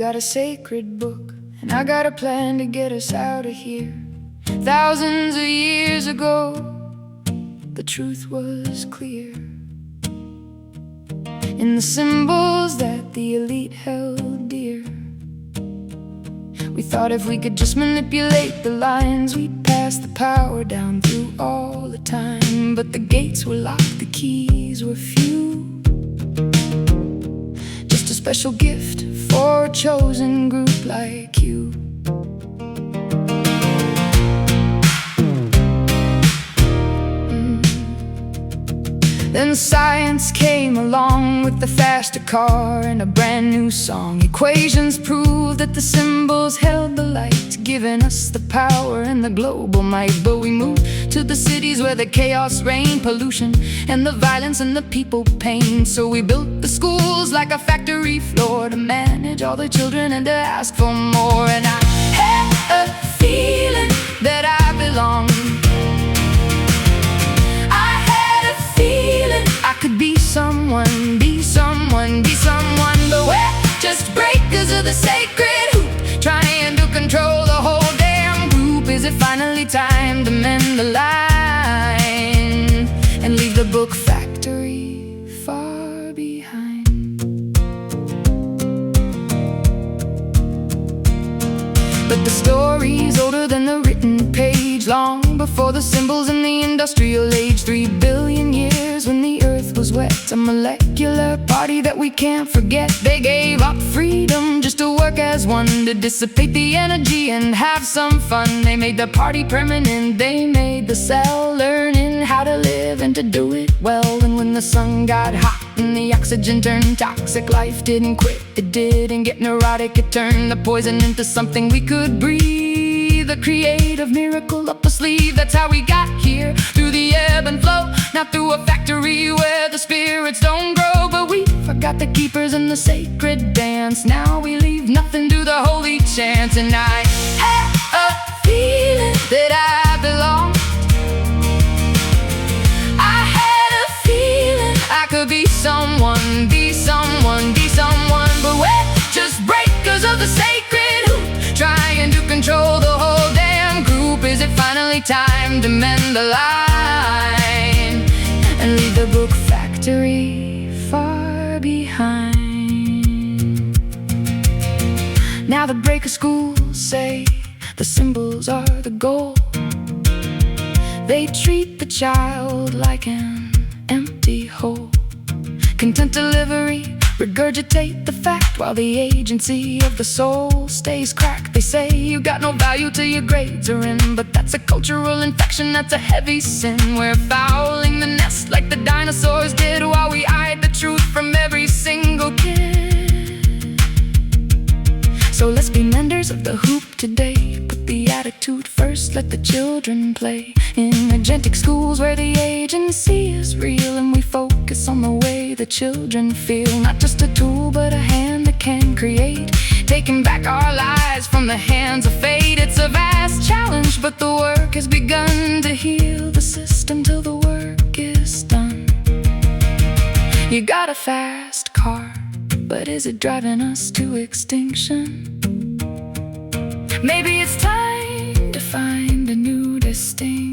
got a sacred book, and I got a plan to get us out of here. Thousands of years ago, the truth was clear in the symbols that the elite held dear. We thought if we could just manipulate the lines, we'd pass the power down through all the time. But the gates were locked, the keys were few, just a special gift for a chosen group like you. Then science came along with the faster car and a brand new song. Equations proved that the symbols held the light, giving us the power and the global might. But we moved to the cities where the chaos reigned, pollution and the violence and the people pain. So we built the schools like a factory floor to manage all the children and to ask for more. And I had a feeling that I belonged. I could be someone, be someone, be someone. But we're just breakers of the sacred hoop, trying to control the whole damn group. Is it finally time to mend the line and leave the book factory far behind? But the story's older than the written page, long before the symbols in the industrial age. 3 billion years when the earth was wet, a molecular party that we can't forget. They gave up freedom just to work as one, to dissipate the energy and have some fun. They made the party permanent, they made the cell learning how to live and to do it well. And when the sun got hot and the oxygen turned toxic, life didn't quit, it didn't get neurotic. It turned the poison into something we could breathe, a creative miracle up the sleeve. That's how we got here, through the ebb and flow, not through a factory where the spirits don't grow. But we forgot the keepers and the sacred dance. Now we leave nothing to the holy chance. And I had a feeling that I belonged. I had a feeling I could be someone, be someone, be someone. But we're just breakers of the sacred hoop, trying to control the whole damn group. Is it finally time to mend the line and leave the book factory far behind? Now the breaker schools say the symbols are the goal. They treat the child like an empty hole, content delivery, regurgitate the fact, while the agency of the soul stays cracked. They say you got no value till your grades are in, but that's a cultural infection, that's a heavy sin. We're fouling the nest like the dinosaurs did, while we hide the truth from every single kid. So let's be menders of the hoop today, put the attitude first, let the children play. In agentic schools where the agency is real, and we focus on the way the children feel. Not just a tool, but a hand that can create, taking back our lives from the hands of fate. It's a vast challenge, but the work has begun to heal the system till the work is done. You got a fast car, but is it driving us to extinction? Maybe it's time to find a new distinction.